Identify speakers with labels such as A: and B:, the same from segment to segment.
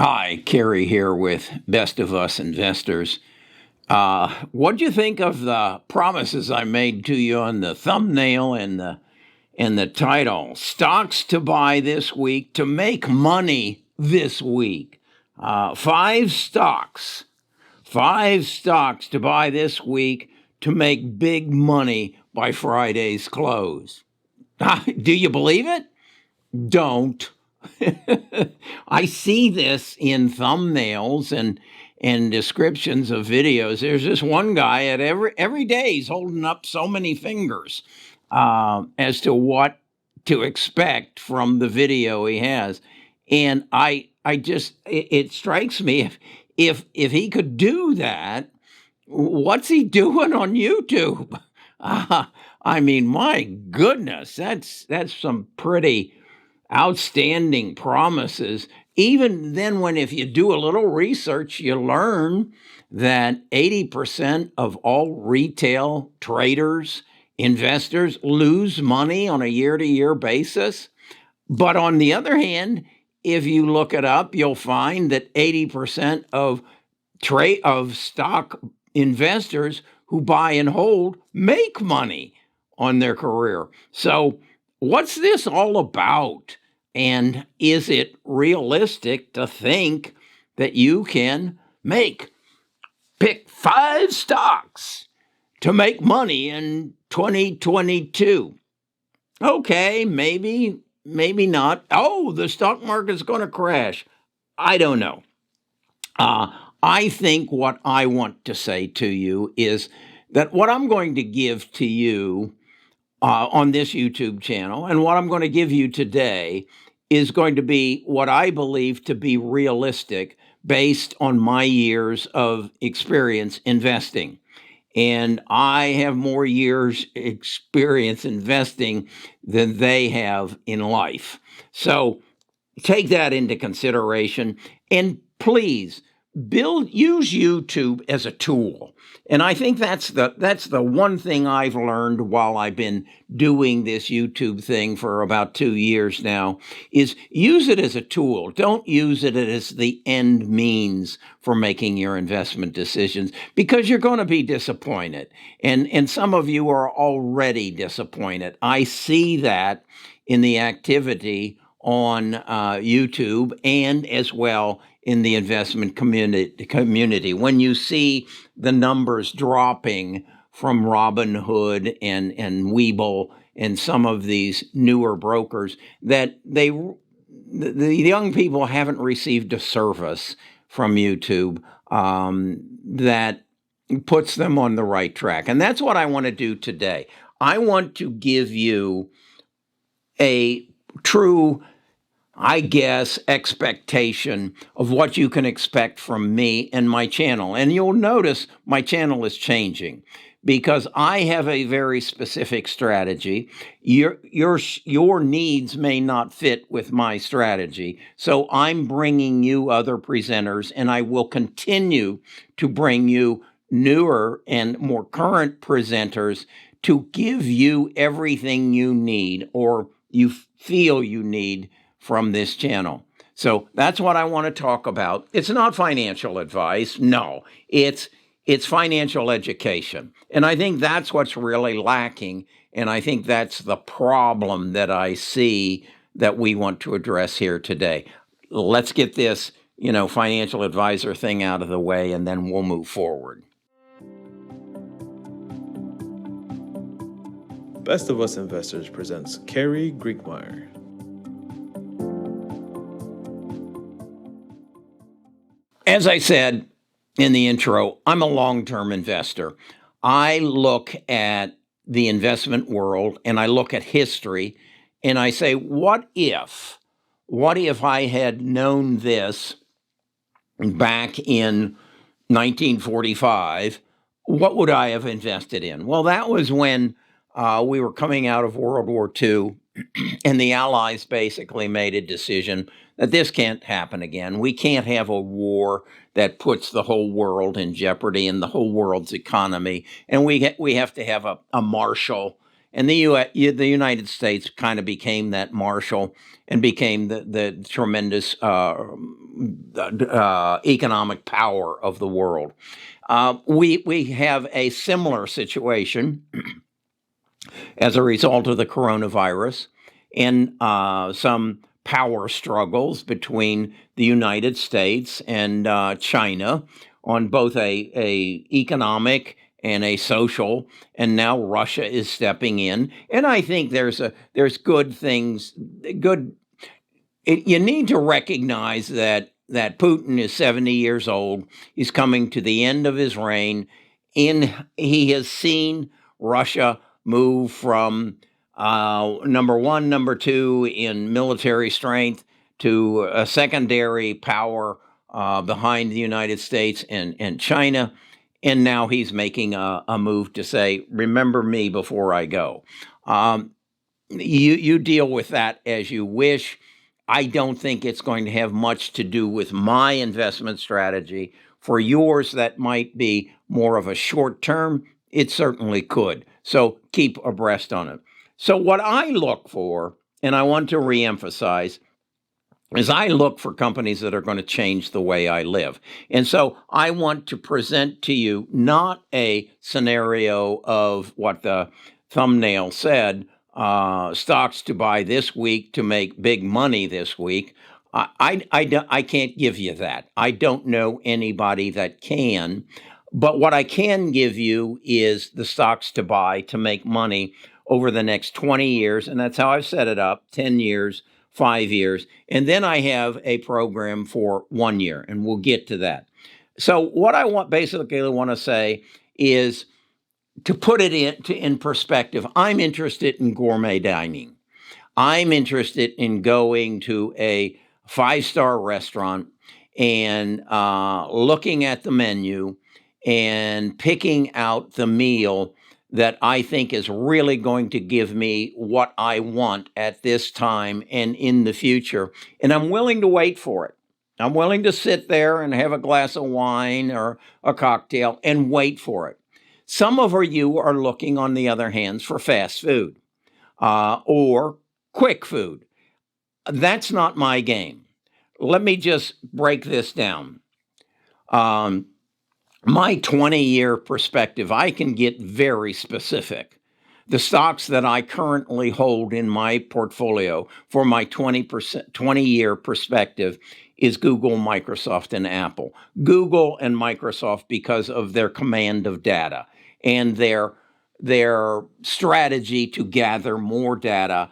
A: Hi, Kerry here with Best of Us Investors. What'd you think of the promises I made to you on the thumbnail and the title? Stocks to buy this week to make money this week. Five stocks to buy this week to make big money by Friday's close. Do you believe it? Don't. I see this in thumbnails and descriptions of videos. There's this one guy at every day he's holding up so many fingers as to what to expect from the video he has, and I just it strikes me if he could do that, what's he doing on YouTube? I mean, my goodness, that's some pretty outstanding promises. Even then, when if you do a little research, you learn that 80% of all retail traders, investors lose money on a year-to-year basis. But on the other hand, if you look it up, you'll find that 80% of stock investors who buy and hold make money on their career. So what's this all about? And is it realistic to think that you can pick five stocks to make money in 2022? Okay, maybe not. Oh, the stock market's going to crash. I don't know. I think what I want to say to you is that what I'm going to give to you on this YouTube channel, and what I'm going to give you today is going to be what I believe to be realistic based on my years of experience investing. And I have more years experience investing than they have in life. So take that into consideration, and please use YouTube as a tool. And I think that's the one thing I've learned while I've been doing this YouTube thing for about 2 years now, is use it as a tool. Don't use it as the end means for making your investment decisions, because you're going to be disappointed. And some of you are already disappointed. I see that in the activity on YouTube, and as well in the investment community. When you see the numbers dropping from Robinhood and Webull and some of these newer brokers, that the young people haven't received a service from YouTube that puts them on the right track. And that's what I want to do today. I want to give you a true, I guess, expectation of what you can expect from me and my channel. And you'll notice my channel is changing because I have a very specific strategy. Your needs may not fit with my strategy. So I'm bringing you other presenters, and I will continue to bring you newer and more current presenters to give you everything you need, or you feel you need, from this channel. So that's what I want to talk about. It's not financial advice. No, it's financial education. And I think that's what's really lacking. And I think that's the problem that I see that we want to address here today. Let's get this, financial advisor thing out of the way, and then we'll move forward.
B: Best of Us Investors presents Kerry Griegmeyer.
A: As I said in the intro, I'm a long-term investor. I look at the investment world and I look at history and I say, what if I had known this back in 1945, what would I have invested in? Well, that was when we were coming out of World War II, and the Allies basically made a decision that this can't happen again. We can't have a war that puts the whole world in jeopardy and the whole world's economy. And we have to have a Marshall And the United States kind of became that Marshall and became the tremendous economic power of the world. We have a similar situation as a result of the coronavirus and some power struggles between the United States and China on both a economic and a social, and now Russia is stepping in. And I think there's good things. You need to recognize that Putin is 70 years old. He's coming to the end of his reign. He has seen Russia move from number one, number two in military strength to a secondary power behind the United States and China. And now he's making a move to say, remember me before I go. You deal with that as you wish. I don't think it's going to have much to do with my investment strategy. For yours, that might be more of a short term. It certainly could. So keep abreast on it. So what I look for, and I want to reemphasize, is I look for companies that are going to change the way I live. And so I want to present to you not a scenario of what the thumbnail said, stocks to buy this week to make big money this week. I can't give you that. I don't know anybody that can. But what I can give you is the stocks to buy to make money over the next 20 years. And that's how I've set it up, 10 years, 5 years. And then I have a program for 1 year, and we'll get to that. So what I want to say is to put it in perspective. I'm interested in gourmet dining. I'm interested in going to a 5-star restaurant and looking at the menu and picking out the meal that I think is really going to give me what I want at this time and in the future. And I'm willing to wait for it. I'm willing to sit there and have a glass of wine or a cocktail and wait for it. Some of you are looking, on the other hand, for fast food or quick food. That's not my game. Let me just break this down. My 20-year perspective, I can get very specific. The stocks that I currently hold in my portfolio for my 20-year perspective is Google, Microsoft, and Apple. Google and Microsoft because of their command of data and their strategy to gather more data,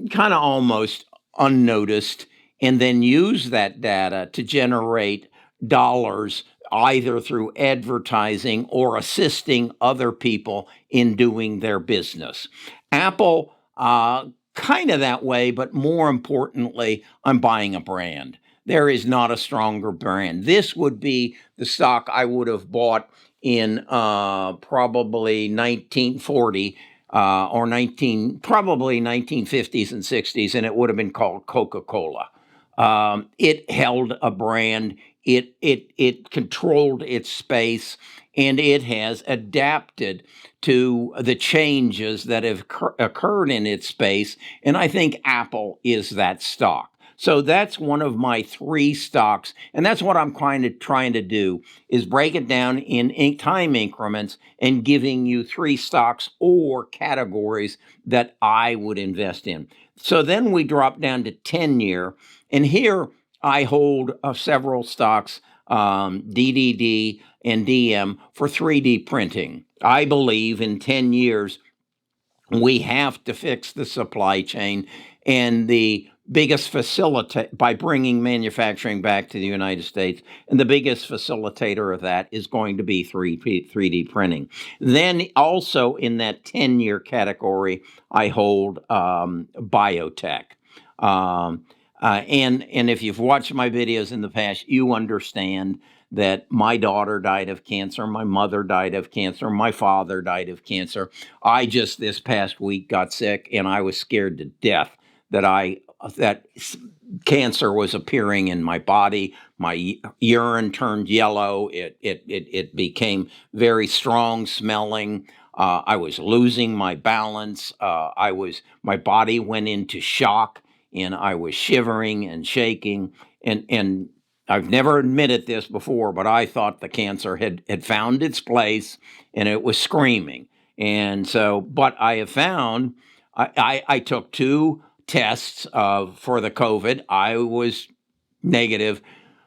A: kind of almost unnoticed, and then use that data to generate dollars either through advertising or assisting other people in doing their business. Apple, kind of that way, but more importantly, I'm buying a brand. There is not a stronger brand. This would be the stock I would have bought in probably 1940 or probably 1950s and 60s, and it would have been called Coca-Cola. It held a brand. It controlled its space, and it has adapted to the changes that have occurred in its space. And I think Apple is that stock. So that's one of my 3 stocks, and that's what I'm kind of trying to do, is break it down in time increments and giving you 3 stocks or categories that I would invest in. So then we drop down to 10-year, and here I hold several stocks, DDD and DM, for 3D printing. I believe in 10 years, we have to fix the supply chain, and the biggest facilitator by bringing manufacturing back to the United States, and the biggest facilitator of that is going to be 3D printing. Then also in that 10-year category, I hold biotech. And if you've watched my videos in the past, you understand that my daughter died of cancer, my mother died of cancer, my father died of cancer. I just this past week got sick, and I was scared to death that cancer was appearing in my body. My urine turned yellow. It became very strong smelling. I was losing my balance. My body went into shock, and I was shivering and shaking. And I've never admitted this before, but I thought the cancer had found its place, and it was screaming. And so, but I have found I took two tests for the COVID. I was negative,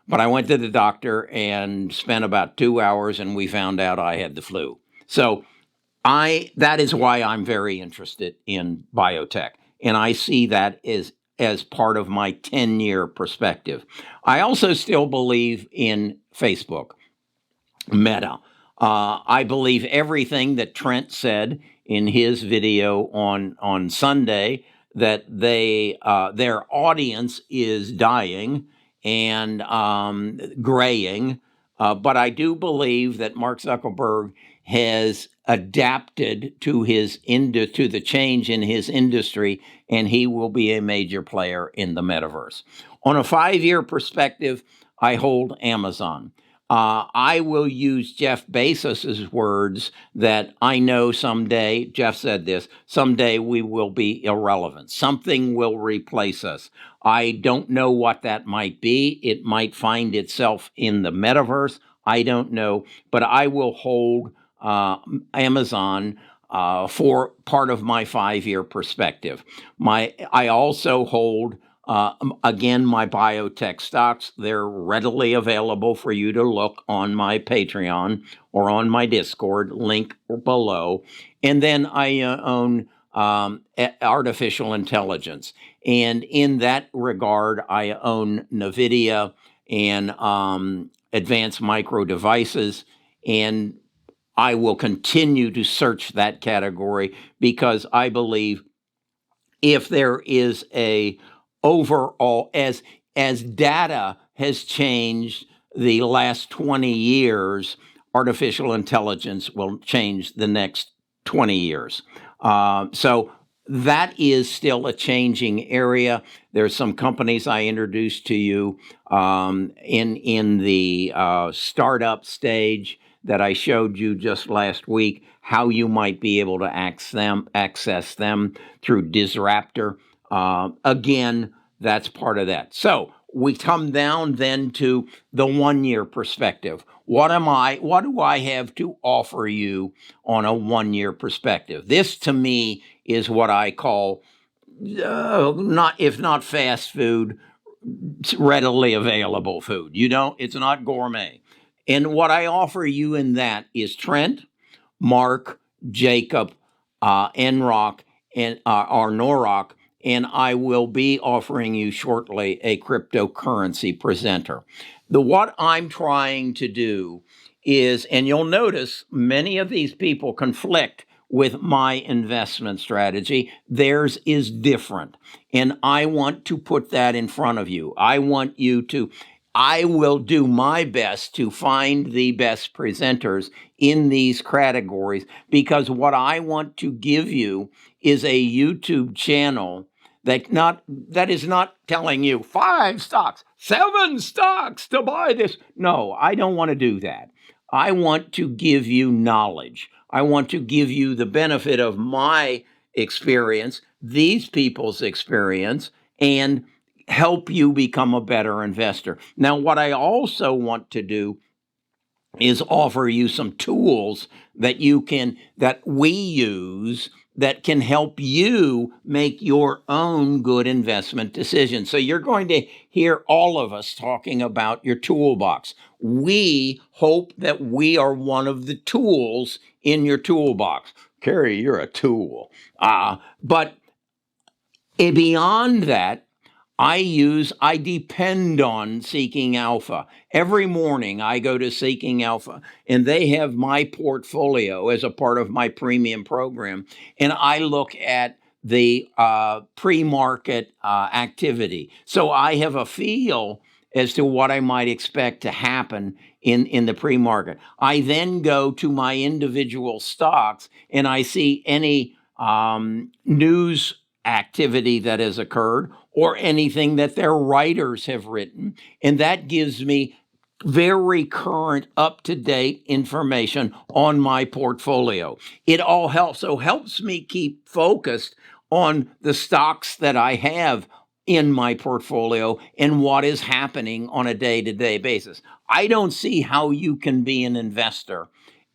A: but I went to the doctor and spent about 2 hours, and we found out I had the flu. So that is why I'm very interested in biotech, and I see that as part of my 10-year perspective. I also still believe in Facebook. Meta. I believe everything that Trent said in his video on Sunday, that their audience is dying and graying. But I do believe that Mark Zuckerberg has adapted to to the change in his industry, and he will be a major player in the metaverse. On a 5-year perspective, I hold Amazon. I will use Jeff Bezos's words that I know someday, Jeff said this, someday we will be irrelevant. Something will replace us. I don't know what that might be. It might find itself in the metaverse. I don't know, but I will hold Amazon for part of my 5-year perspective. I also hold again, my biotech stocks. They're readily available for you to look on my Patreon or on my Discord, link below. And then I own artificial intelligence. And in that regard, I own NVIDIA and Advanced Micro Devices. And I will continue to search that category because I believe if there is a overall, as data has changed the last 20 years, artificial intelligence will change the next 20 years. So that is still a changing area. There's some companies I introduced to you in the startup stage that I showed you just last week, how you might be able to access them through Disruptor. Again, that's part of that. So we come down then to the 1-year perspective. What do I have to offer you on a 1-year perspective? This to me is what I call if not fast food, readily available food. It's not gourmet. And what I offer you in that is Trent, Mark, Jacob, Enrock, and or Norrock, and I will be offering you shortly a cryptocurrency presenter. What I'm trying to do is, and you'll notice many of these people conflict with my investment strategy. Theirs is different, and I want to put that in front of you. I will do my best to find the best presenters in these categories, because what I want to give you is a YouTube channel that is not telling you 5 stocks, 7 stocks to buy this. No, I don't want to do that. I want to give you knowledge. I want to give you the benefit of my experience, these people's experience, and help you become a better investor. Now, what I also want to do is offer you some tools that we use that can help you make your own good investment decisions. So you're going to hear all of us talking about your toolbox. We hope that we are one of the tools in your toolbox. Carrie, you're a tool. But beyond that, I depend on Seeking Alpha. Every morning I go to Seeking Alpha, and they have my portfolio as a part of my premium program. And I look at the pre-market activity. So I have a feel as to what I might expect to happen in the pre-market. I then go to my individual stocks, and I see any news activity that has occurred or anything that their writers have written. And that gives me very current, up-to-date information on my portfolio. It all helps me keep focused on the stocks that I have in my portfolio and what is happening on a day-to-day basis. I don't see how you can be an investor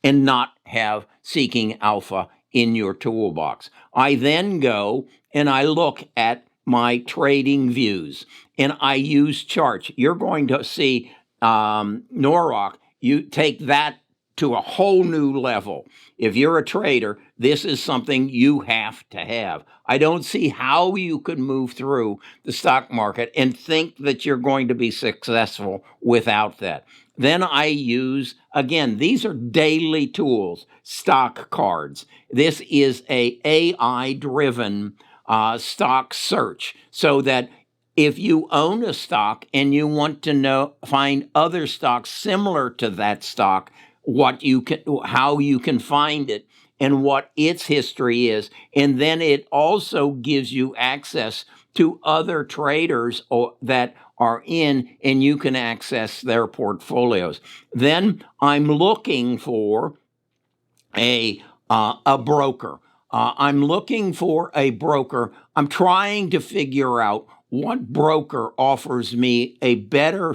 A: and not have Seeking Alpha in your toolbox. I then go and I look at my trading views and I use charts. You're going to see Norrock, you take that to a whole new level. If you're a trader, this is something you have to have. I don't see how you could move through the stock market and think that you're going to be successful without that. Then I use, again, these are daily tools, stock cards. This is a AI-driven stock search, so that if you own a stock and you want to find other stocks similar to that stock, how you can find it and what its history is. And then it also gives you access to other traders that are in, and you can access their portfolios. Then I'm looking for a broker. I'm looking for a broker. I'm trying to figure out what broker offers me a better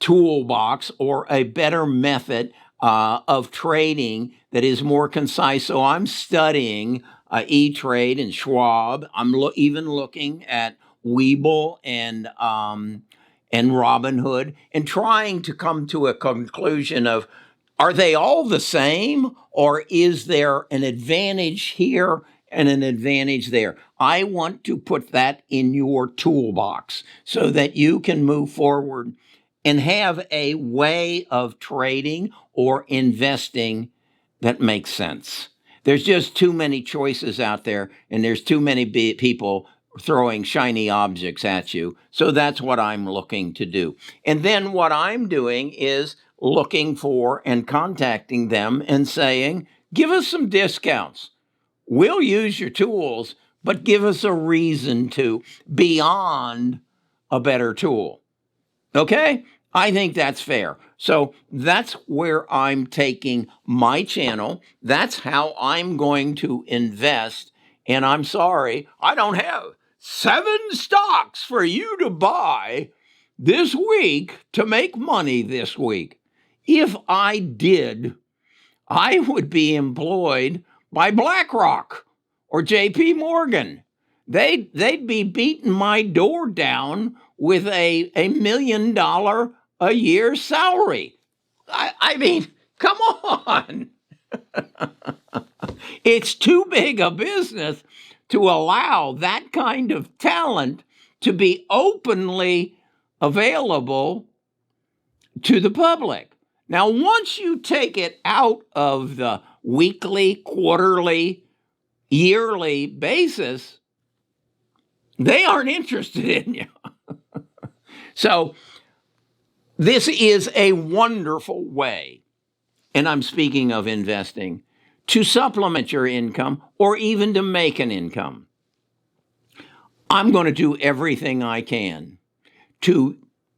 A: toolbox or a better method of trading that is more concise. So I'm studying E-Trade and Schwab. I'm even looking at Webull and Robinhood, and trying to come to a conclusion of, are they all the same, or is there an advantage here and an advantage there? I want to put that in your toolbox so that you can move forward and have a way of trading or investing that makes sense. There's just too many choices out there, and there's too many people throwing shiny objects at you. So that's what I'm looking to do. And then what I'm doing is looking for and contacting them and saying, give us some discounts. We'll use your tools, but give us a reason to, beyond a better tool. Okay? I think that's fair. So that's where I'm taking my channel. That's how I'm going to invest. And I'm sorry, I don't have 7 stocks for you to buy this week to make money this week. If I did, I would be employed by BlackRock or JP Morgan. They'd be beating my door down with a $1 million a year salary. I mean, come on. It's too big a business to allow that kind of talent to be openly available to the public. Now, once you take it out of the weekly, quarterly, yearly basis, they aren't interested in you. So this is a wonderful way, and I'm speaking of investing, to supplement your income or even to make an income. I'm going to do everything I can to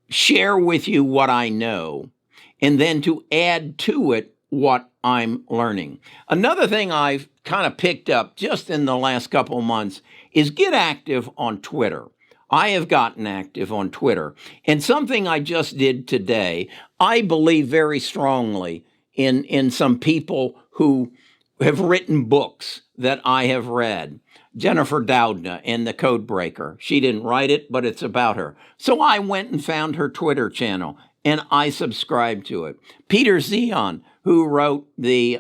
A: share with you what I know, and then to add to it what I'm learning. Another thing I've kind of picked up just in the last couple of months is get active on Twitter. I have gotten active on Twitter. And something I just did today, I believe very strongly in some people who have written books that I have read. Jennifer Doudna and the Code Breaker. She didn't write it, but it's about her. So I went and found her Twitter channel, and I subscribed to it. Peter Zion, who wrote the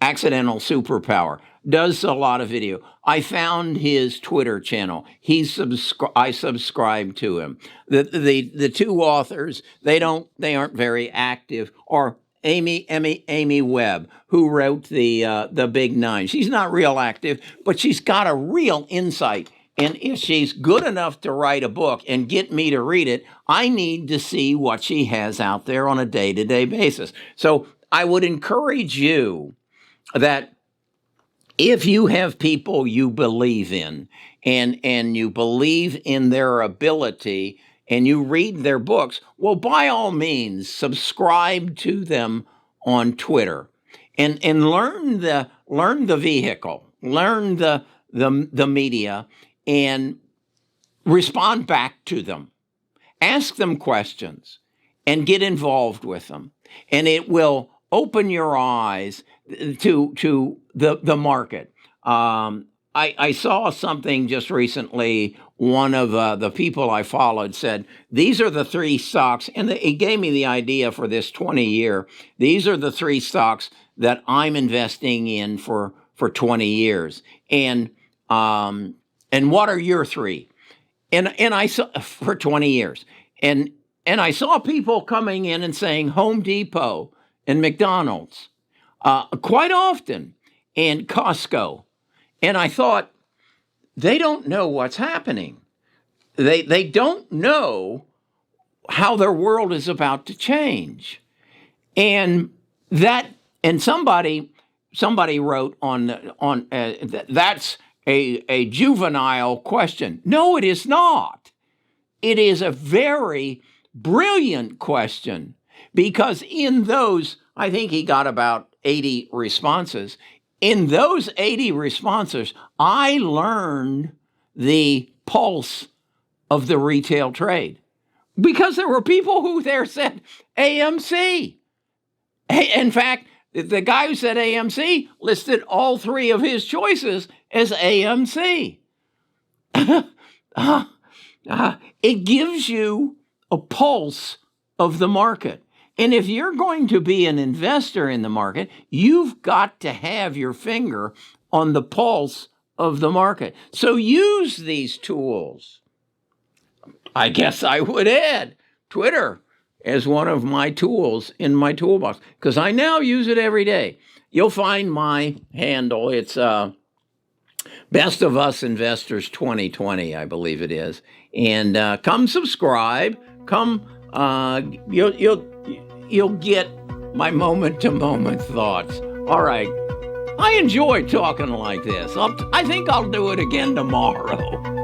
A: Accidental Superpower, does a lot of video. I found his Twitter channel. I subscribe to him. The two authors, they aren't very active. Or Amy Webb, who wrote the Big Nine. She's not real active, but she's got a real insight. And if she's good enough to write a book and get me to read it, I need to see what she has out there on a day-to-day basis. So I would encourage you that if you have people you believe in and you believe in their ability and you read their books, well, by all means, subscribe to them on Twitter and learn the vehicle, learn the media, and respond back to them. Ask them questions and get involved with them. And it will open your eyes to the market. I saw something just recently. One of the people I followed said, these are the three stocks, and it gave me the idea for this 20-year. These are the three stocks that I'm investing in for 20 years. And what are your three? And I saw for 20 years. And I saw people coming in and saying Home Depot and McDonald's quite often, and Costco. And I thought, they don't know what's happening. They don't know how their world is about to change. And somebody wrote on that's a juvenile question. No, it is not. It is a very brilliant question, because in those, I think he got about 80 responses. In those 80 responses, I learned the pulse of the retail trade, because there were people who there said AMC. In fact, the guy who said AMC listed all three of his choices as AMC. It gives you a pulse of the market. And if you're going to be an investor in the market, you've got to have your finger on the pulse of the market. So use these tools. I guess I would add Twitter as one of my tools in my toolbox, because I now use it every day. You'll find my handle. It's Best of Us Investors 2020, I believe it is. And come subscribe. Come, you'll get my moment-to-moment thoughts. All right. I enjoy talking like this. I think I'll do it again tomorrow.